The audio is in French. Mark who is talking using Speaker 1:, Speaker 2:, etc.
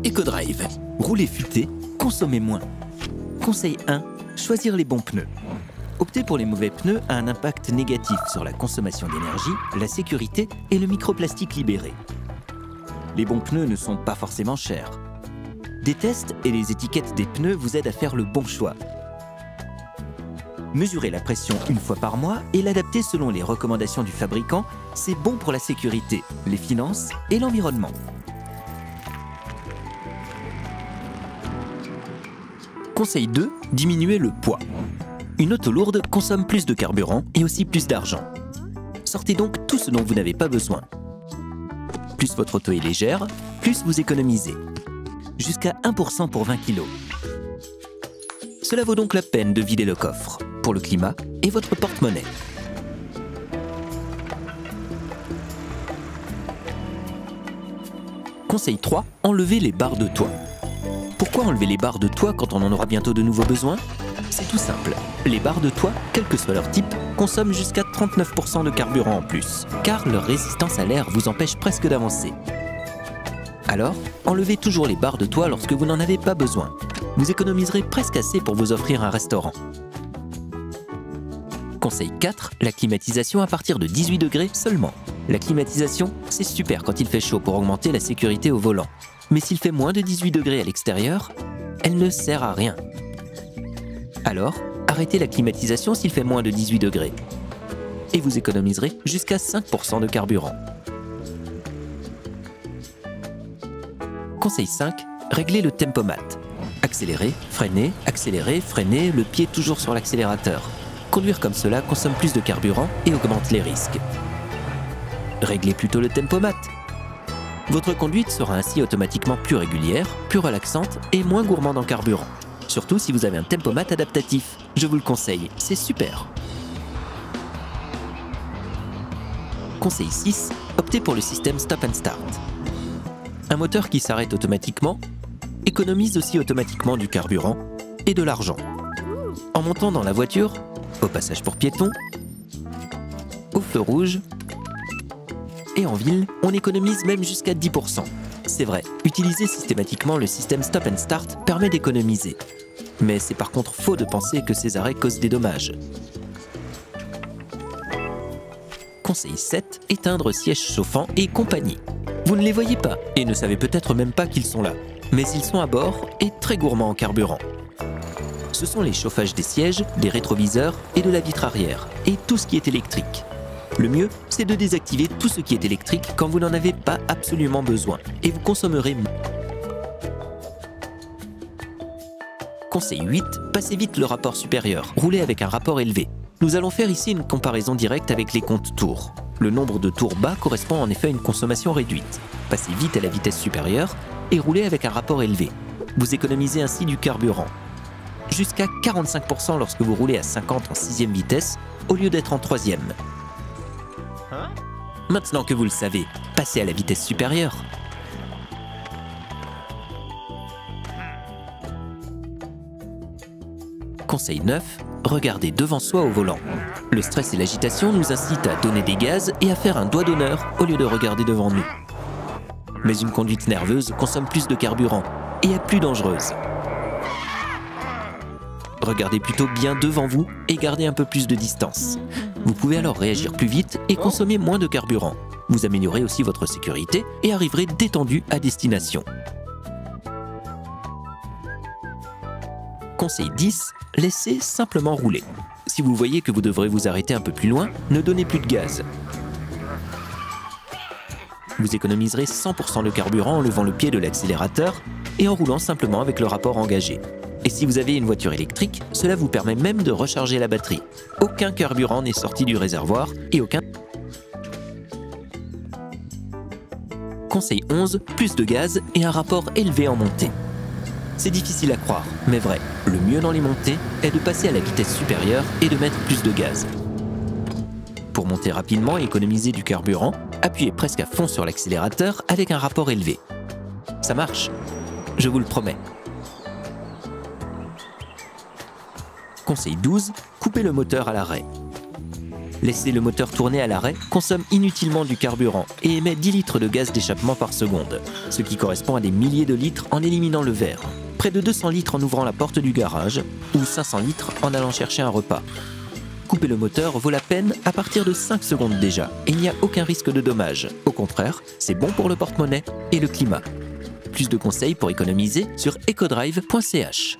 Speaker 1: EcoDrive. Rouler futé, consommer moins. Conseil 1. Choisir les bons pneus. Opter pour les mauvais pneus a un impact négatif sur la consommation d'énergie, la sécurité et le microplastique libéré. Les bons pneus ne sont pas forcément chers. Des tests et les étiquettes des pneus vous aident à faire le bon choix. Mesurer la pression une fois par mois et l'adapter selon les recommandations du fabricant, c'est bon pour la sécurité, les finances et l'environnement. Conseil 2, diminuer le poids. Une auto lourde consomme plus de carburant et aussi plus d'argent. Sortez donc tout ce dont vous n'avez pas besoin. Plus votre auto est légère, plus vous économisez. Jusqu'à 1% pour 20 kg. Cela vaut donc la peine de vider le coffre, pour le climat et votre porte-monnaie. Conseil 3, enlevez les barres de toit. Pourquoi enlever les barres de toit quand on en aura bientôt de nouveaux besoins? C'est tout simple. Les barres de toit, quel que soit leur type, consomment jusqu'à 39% de carburant en plus, car leur résistance à l'air vous empêche presque d'avancer. Alors, enlevez toujours les barres de toit lorsque vous n'en avez pas besoin. Vous économiserez presque assez pour vous offrir un restaurant. Conseil 4, la climatisation à partir de 18 degrés seulement. La climatisation, c'est super quand il fait chaud pour augmenter la sécurité au volant. Mais s'il fait moins de 18 degrés à l'extérieur, elle ne sert à rien. Alors, arrêtez la climatisation s'il fait moins de 18 degrés. Et vous économiserez jusqu'à 5% de carburant. Conseil 5, réglez le tempomat. Accélérez, freinez, le pied toujours sur l'accélérateur. Conduire comme cela consomme plus de carburant et augmente les risques. Réglez plutôt le tempomat. Votre conduite sera ainsi automatiquement plus régulière, plus relaxante et moins gourmande en carburant. Surtout si vous avez un tempomat adaptatif. Je vous le conseille, c'est super. Conseil 6, optez pour le système Stop and Start. Un moteur qui s'arrête automatiquement économise aussi automatiquement du carburant et de l'argent. En montant dans la voiture, au passage pour piétons, au feu rouge et en ville, on économise même jusqu'à 10%. C'est vrai, utiliser systématiquement le système Stop and Start permet d'économiser. Mais c'est par contre faux de penser que ces arrêts causent des dommages. Conseil 7, éteindre sièges chauffants et compagnie. Vous ne les voyez pas et ne savez peut-être même pas qu'ils sont là. Mais ils sont à bord et très gourmands en carburant. Ce sont les chauffages des sièges, des rétroviseurs et de la vitre arrière, et tout ce qui est électrique. Le mieux, c'est de désactiver tout ce qui est électrique quand vous n'en avez pas absolument besoin, et vous consommerez moins. Conseil 8, passez vite le rapport supérieur, roulez avec un rapport élevé. Nous allons faire ici une comparaison directe avec les comptes tours. Le nombre de tours bas correspond en effet à une consommation réduite. Passez vite à la vitesse supérieure et roulez avec un rapport élevé. Vous économisez ainsi du carburant. Jusqu'à 45% lorsque vous roulez à 50 en 6e vitesse au lieu d'être en 3e. Maintenant que vous le savez, passez à la vitesse supérieure. Conseil 9, regardez devant soi au volant. Le stress et l'agitation nous incitent à donner des gaz et à faire un doigt d'honneur au lieu de regarder devant nous. Mais une conduite nerveuse consomme plus de carburant et est plus dangereuse. Regardez plutôt bien devant vous et gardez un peu plus de distance. Vous pouvez alors réagir plus vite et consommer moins de carburant. Vous améliorez aussi votre sécurité et arriverez détendu à destination. Conseil 10, laissez simplement rouler. Si vous voyez que vous devrez vous arrêter un peu plus loin, ne donnez plus de gaz. Vous économiserez 100% de carburant en levant le pied de l'accélérateur et en roulant simplement avec le rapport engagé. Et si vous avez une voiture électrique, cela vous permet même de recharger la batterie. Aucun carburant n'est sorti du réservoir et aucun... Conseil 11, plus de gaz et un rapport élevé en montée. C'est difficile à croire, mais vrai. Le mieux dans les montées est de passer à la vitesse supérieure et de mettre plus de gaz. Pour monter rapidement et économiser du carburant, appuyez presque à fond sur l'accélérateur avec un rapport élevé. Ça marche, je vous le promets. Conseil 12, coupez le moteur à l'arrêt. Laisser le moteur tourner à l'arrêt consomme inutilement du carburant et émet 10 litres de gaz d'échappement par seconde, ce qui correspond à des milliers de litres en éliminant le verre. Près de 200 litres en ouvrant la porte du garage ou 500 litres en allant chercher un repas. Couper le moteur vaut la peine à partir de 5 secondes déjà et il n'y a aucun risque de dommage. Au contraire, c'est bon pour le porte-monnaie et le climat. Plus de conseils pour économiser sur ecodrive.ch.